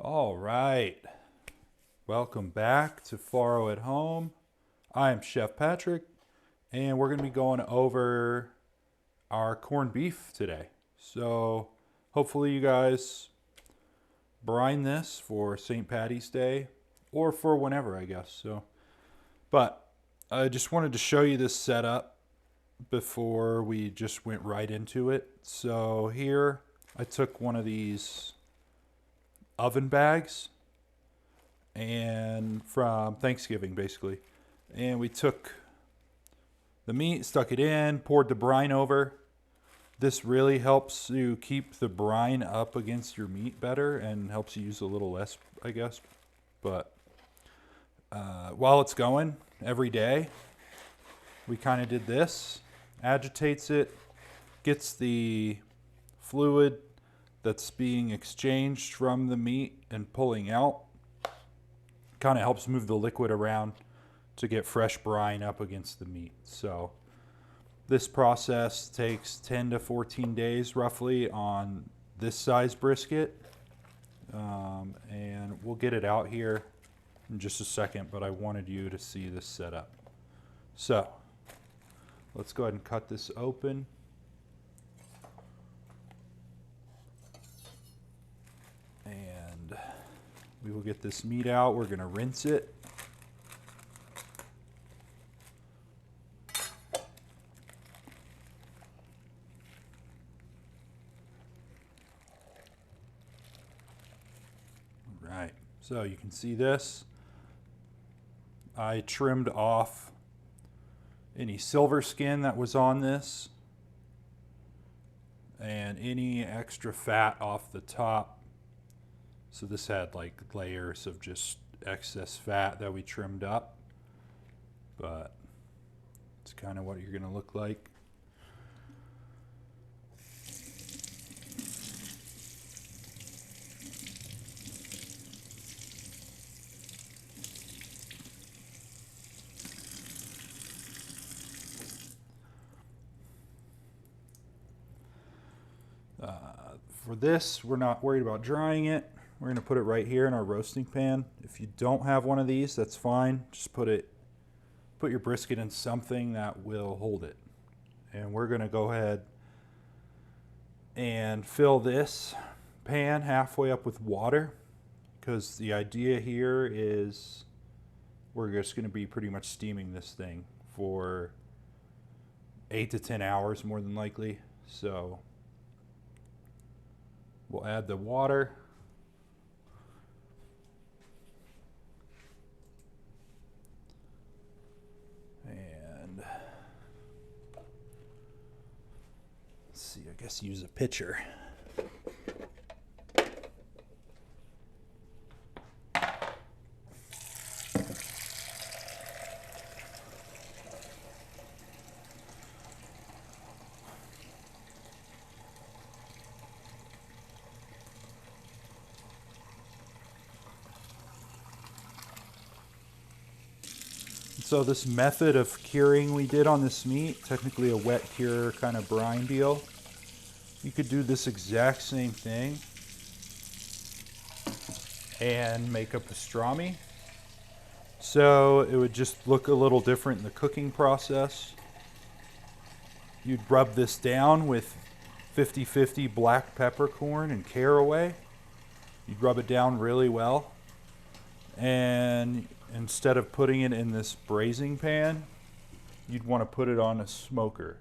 All right. Welcome back to Faro at Home. I am Chef Patrick, and we're going to be going over our corned beef today. So hopefully you guys brine this for St. Patty's Day or for whenever, I guess. But I just wanted to show you this setup before we just went right into it. So here I took one of these oven bags and from Thanksgiving basically, and we took the meat, stuck it in, poured the brine over. This really helps you keep the brine up against your meat better and helps you use a little less, I guess. But while it's going every day, we kind of did this, agitates it, gets the fluid that's being exchanged from the meat and pulling out. Kind of helps move the liquid around to get fresh brine up against the meat. So this process takes 10 to 14 days roughly on this size brisket. And we'll get it out here in just a second, but I wanted you to see this setup. So let's go ahead and cut this open. And we will get this meat out. We're going to rinse it. All right, so you can see this. I trimmed off any silver skin that was on this and any extra fat off the top. So this had like layers of just excess fat that we trimmed up, but it's kind of what you're going to look like. For this, we're not worried about drying it. We're going to put it right here in our roasting pan. If you don't have one of these, that's fine. Just put your brisket in something that will hold it. And we're going to go ahead and fill this pan halfway up with water, because the idea here is we're just going to be pretty much steaming this thing for 8 to 10 hours more than likely. So we'll add the water. And let's see, I guess use a pitcher. So this method of curing we did on this meat, technically a wet cure kind of brine deal. You could do this exact same thing and make a pastrami. So it would just look a little different in the cooking process. You'd rub this down with 50-50 black peppercorn and caraway. You'd rub it down really well. And instead of putting it in this braising pan, you'd want to put it on a smoker.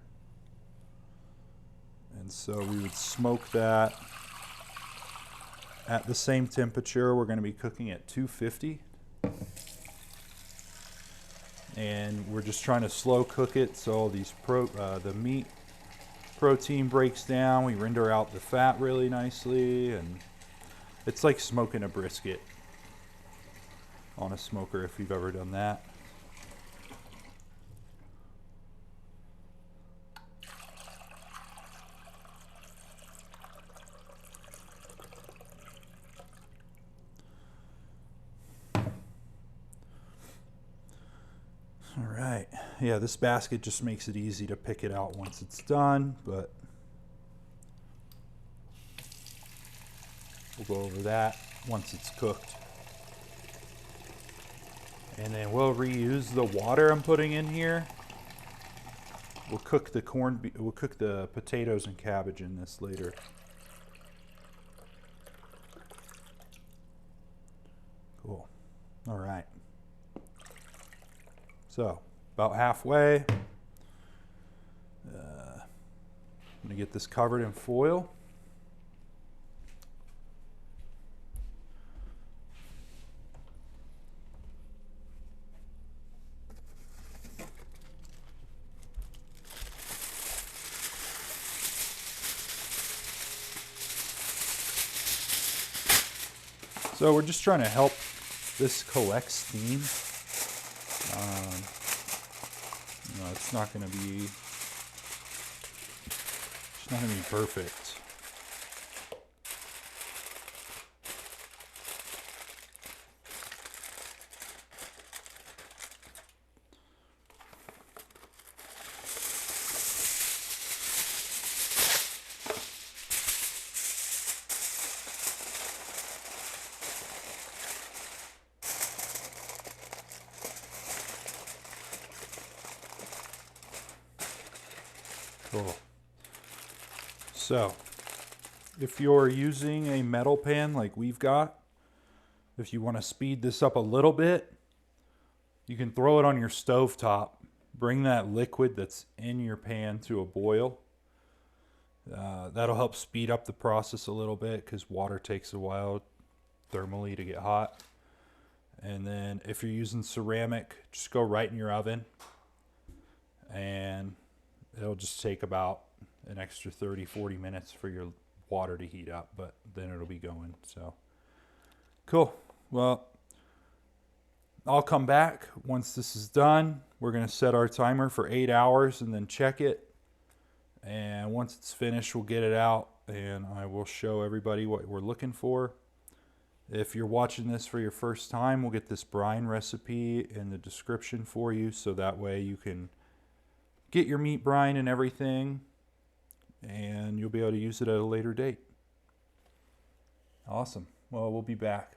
And so we would smoke that at the same temperature. We're going to be cooking at 250. And we're just trying to slow cook it so these the meat protein breaks down. We render out the fat really nicely, and it's like smoking a brisket on a smoker if you've ever done that. All right, yeah, this basket just makes it easy to pick it out once it's done, but we'll go over that. once it's cooked. And then we'll reuse the water I'm putting in here. We'll cook the we'll cook the potatoes and cabbage in this later. Cool. All right. So, about halfway. I'm going to get this covered in foil. So we're just trying to help this collect steam. It's not going to be perfect. Cool. So, if you're using a metal pan like we've got, if you want to speed this up a little bit, you can throw it on your stove top. Bring that liquid that's in your pan to a boil. That'll help speed up the process a little bit because water takes a while thermally to get hot. And then if you're using ceramic, just go right in your oven, and it'll just take about an extra 30-40 minutes for your water to heat up, but then it'll be going. So cool. Well, I'll come back once this is done. We're going to set our timer for 8 hours and then check it. And once it's finished, we'll get it out and I will show everybody what we're looking for. If you're watching this for your first time, we'll get this brine recipe in the description for you, so that way you can get your meat brine and everything, and you'll be able to use it at a later date. Awesome. Well, we'll be back.